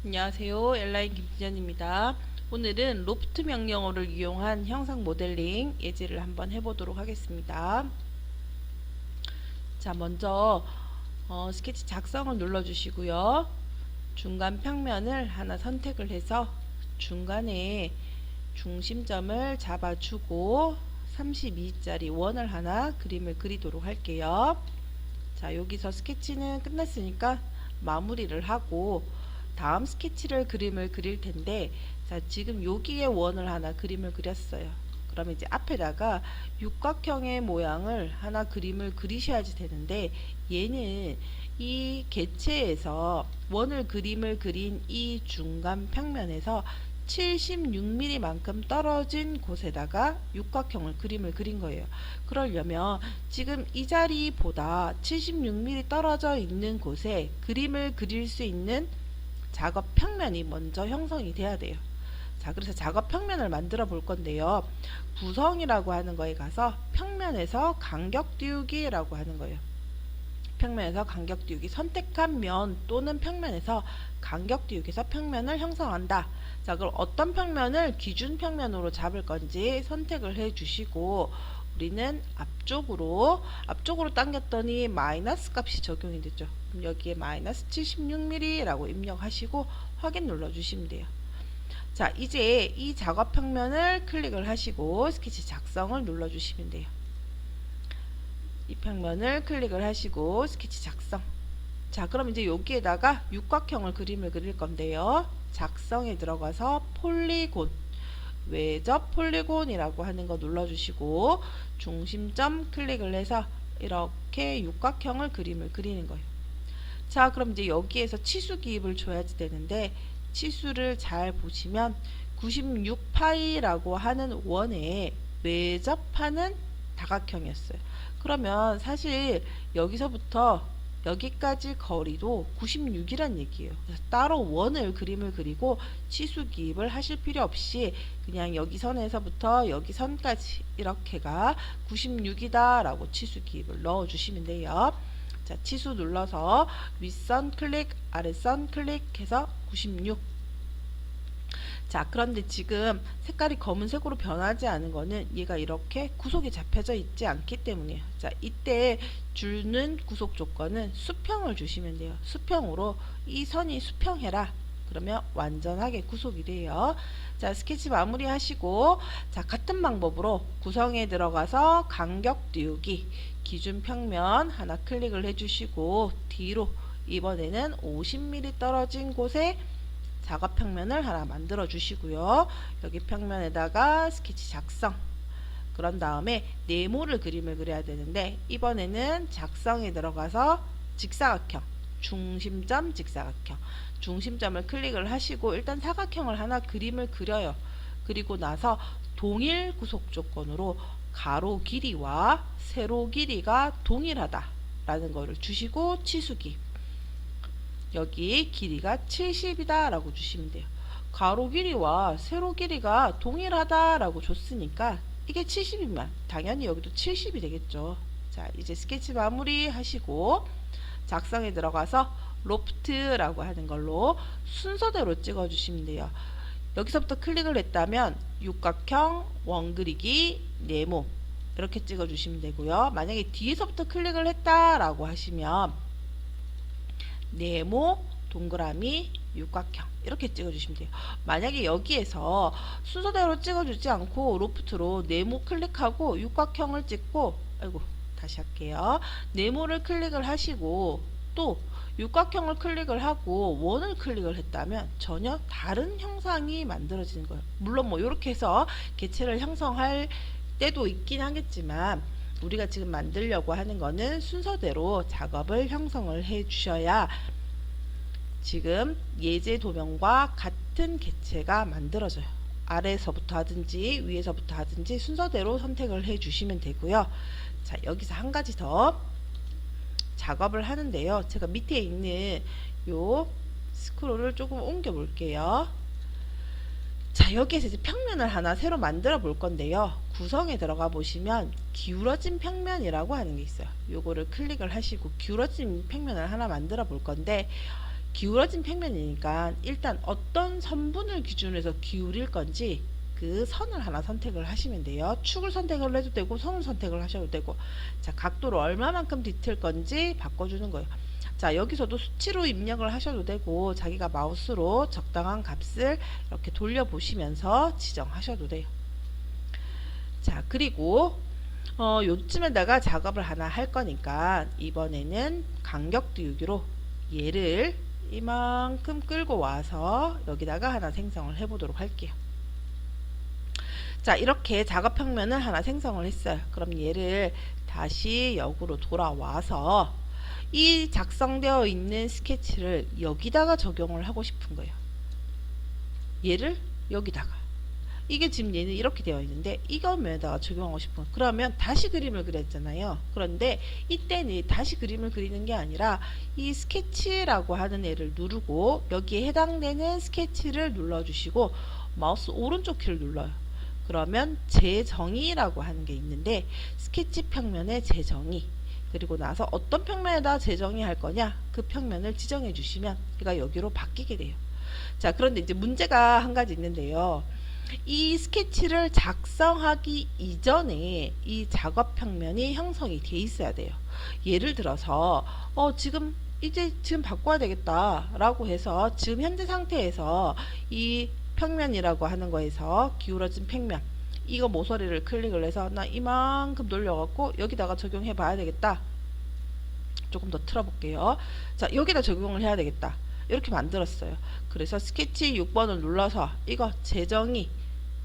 안녕하세요. 엘라인 김진현입니다. 오늘은 로프트 명령어를 이용한 형상 모델링 예제를 한번 해보도록 하겠습니다. 자, 먼저 스케치 작성을 눌러주시고요. 중간 평면을 하나 선택을 해서 중간에 중심점을 잡아주고 32짜리 원을 하나 그림을 그리도록 할게요. 자, 여기서 스케치는 끝났으니까 마무리를 하고 다음 스케치를 그림을 그릴 텐데, 자, 지금 여기에 원을 하나 그림을 그렸어요. 그러면 이제 앞에다가 육각형의 모양을 하나 그림을 그리셔야지 되는데, 얘는 이 개체에서 원을 그림을 그린 이 중간 평면에서 76mm만큼 떨어진 곳에다가 육각형을 그림을 그린 거예요. 그러려면 지금 이 자리보다 76mm 떨어져 있는 곳에 그림을 그릴 수 있는 작업 평면이 먼저 형성이 돼야 돼요. 자, 그래서 작업 평면을 만들어 볼 건데요. 구성이라고 하는 거에 가서 평면에서 간격 띄우기라고 하는 거예요. 평면에서 간격 띄우기, 선택한 면 또는 평면에서 간격 띄우기에서 평면을 형성한다. 자, 그럼 어떤 평면을 기준 평면으로 잡을 건지 선택을 해 주시고, 우리는 앞쪽으로 당겼더니 마이너스 값이 적용이 됐죠. 그럼 여기에 마이너스 76mm 라고 입력하시고 확인 눌러 주시면 돼요. 자, 이제 이 작업 평면을 클릭을 하시고 스케치 작성을 눌러 주시면 돼요. 이 평면을 클릭을 하시고 스케치 작성. 자, 그럼 이제 여기에다가 육각형을 그림을 그릴 건데요. 작성에 들어가서 폴리곤, 외접 폴리곤이라고 하는 거 눌러주시고 중심점 클릭을 해서 이렇게 육각형을 그림을 그리는 거예요. 자, 그럼 이제 여기에서 치수 기입을 줘야지 되는데, 치수를 잘 보시면 96파이라고 하는 원에 외접하는 다각형이었어요. 그러면 사실 여기서부터 여기까지 거리도 96이란 얘기예요. 그래서 따로 원을 그림을 그리고 치수 기입을 하실 필요 없이 그냥 여기 선에서부터 여기 선까지 이렇게가 96이다 라고 치수 기입을 넣어 주시면 돼요. 자, 치수 눌러서 윗선 클릭, 아랫선 클릭해서 96. 자, 그런데 지금 색깔이 검은색으로 변하지 않은 거는 얘가 이렇게 구속이 잡혀져 있지 않기 때문이에요. 자, 이때 주는 구속 조건은 수평을 주시면 돼요. 수평으로 이 선이 수평해라. 그러면 완전하게 구속이 돼요. 자, 스케치 마무리 하시고, 자, 같은 방법으로 구성에 들어가서 간격 띄우기, 기준 평면 하나 클릭을 해주시고 뒤로 이번에는 50mm 떨어진 곳에 작업 평면을 하나 만들어 주시고요. 여기 평면에다가 스케치 작성. 그런 다음에 네모를 그림을 그려야 되는데, 이번에는 작성에 들어가서 직사각형, 중심점 직사각형, 중심점을 클릭을 하시고 일단 사각형을 하나 그림을 그려요. 그리고 나서 동일 구속 조건으로 가로 길이와 세로 길이가 동일하다 라는 거를 주시고 치수기, 여기 길이가 70이다 라고 주시면 돼요. 가로 길이와 세로 길이가 동일하다 라고 줬으니까 이게 70이면 당연히 여기도 70이 되겠죠. 자, 이제 스케치 마무리 하시고 작성에 들어가서 로프트라고 하는 걸로 순서대로 찍어 주시면 돼요. 여기서부터 클릭을 했다면 육각형, 원 그리기, 네모 이렇게 찍어 주시면 되고요. 만약에 뒤에서부터 클릭을 했다라고 하시면 네모, 동그라미, 육각형 이렇게 찍어주시면 돼요. 만약에 여기에서 순서대로 찍어주지 않고 로프트로 네모 클릭하고 육각형을 찍고, 아이고 다시 할게요. 네모를 클릭을 하시고 또 육각형을 클릭을 하고 원을 클릭을 했다면 전혀 다른 형상이 만들어지는 거예요. 물론 뭐 이렇게 해서 개체를 형성할 때도 있긴 하겠지만, 우리가 지금 만들려고 하는 거는 순서대로 작업을 형성을 해 주셔야 지금 예제 도면과 같은 개체가 만들어져요. 아래에서부터 하든지 위에서부터 하든지 순서대로 선택을 해 주시면 되고요. 자, 여기서 한 가지 더 작업을 하는데요. 제가 밑에 있는 요 스크롤을 조금 옮겨 볼게요. 자, 여기에서 이제 평면을 하나 새로 만들어 볼 건데요. 구성에 들어가 보시면 기울어진 평면이라고 하는 게 있어요. 요거를 클릭을 하시고 기울어진 평면을 하나 만들어 볼 건데, 기울어진 평면이니까 일단 어떤 선분을 기준으로 해서 기울일 건지 그 선을 하나 선택을 하시면 돼요. 축을 선택을 해도 되고 선을 선택을 하셔도 되고, 자, 각도를 얼마만큼 뒤틀 건지 바꿔주는 거예요. 자, 여기서도 수치로 입력을 하셔도 되고 자기가 마우스로 적당한 값을 이렇게 돌려보시면서 지정하셔도 돼요. 자, 그리고 요쯤에다가 작업을 하나 할 거니까 이번에는 간격 띄우기로 얘를 이만큼 끌고 와서 여기다가 하나 생성을 해 보도록 할게요. 자, 이렇게 작업 평면을 하나 생성을 했어요. 그럼 얘를 다시 역으로 돌아와서 이 작성되어 있는 스케치를 여기다가 적용을 하고 싶은 거예요. 얘를 여기다가. 이게 지금 얘는 이렇게 되어 있는데 이거에다가 적용하고 싶은, 그러면 다시 그림을 그렸잖아요. 그런데 이때는 다시 그림을 그리는 게 아니라 이 스케치라고 하는 애를 누르고 여기에 해당되는 스케치를 눌러주시고 마우스 오른쪽 키를 눌러요. 그러면 재정의라고 하는 게 있는데 스케치 평면의 재정의, 그리고 나서 어떤 평면에다 재정의할 거냐 그 평면을 지정해 주시면 얘가 여기로 바뀌게 돼요. 자, 그런데 이제 문제가 한 가지 있는데요. 이 스케치를 작성하기 이전에 이 작업 평면이 형성이 돼 있어야 돼요. 예를 들어서 지금 바꿔야 되겠다 라고 해서 지금 현재 상태에서 이 평면이라고 하는 거에서 기울어진 평면 이거 모서리를 클릭을 해서 나 이만큼 돌려갖고 여기다가 적용해 봐야 되겠다. 조금 더 틀어볼게요. 자, 여기다 적용을 해야 되겠다. 이렇게 만들었어요. 그래서 스케치 6번을 눌러서 이거 재정의,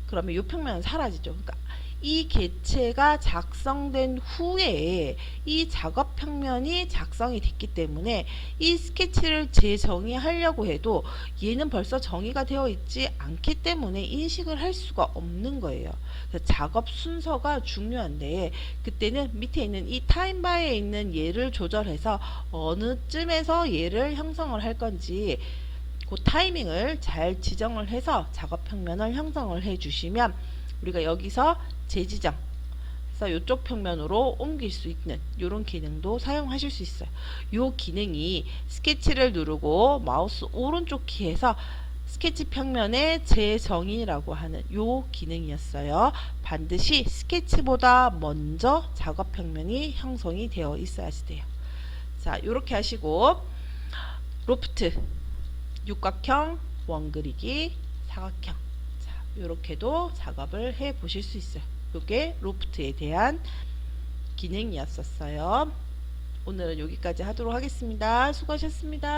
그러면 이 평면은 사라지죠. 그러니까 이 객체가 작성된 후에 이 작업 평면이 작성이 됐기 때문에 이 스케치를 재정의하려고 해도 얘는 벌써 정의가 되어 있지 않기 때문에 인식을 할 수가 없는 거예요. 그래서 작업 순서가 중요한데 그때는 밑에 있는 이 타임바에 있는 얘를 조절해서 어느 쯤에서 얘를 형성을 할 건지 그 타이밍을 잘 지정을 해서 작업 평면을 형성을 해 주시면 우리가 여기서 재지정 그래서 이쪽 평면으로 옮길 수 있는 이런 기능도 사용하실 수 있어요. 이 기능이 스케치를 누르고 마우스 오른쪽 키에서 스케치 평면의 재정의라고 하는 이 기능이었어요. 반드시 스케치보다 먼저 작업 평면이 형성이 되어 있어야지 돼요. 자, 이렇게 하시고 로프트 육각형, 원그리기, 사각형, 자, 이렇게도 작업을 해 보실 수 있어요. 이게 로프트에 대한 기능이었었어요. 오늘은 여기까지 하도록 하겠습니다. 수고하셨습니다.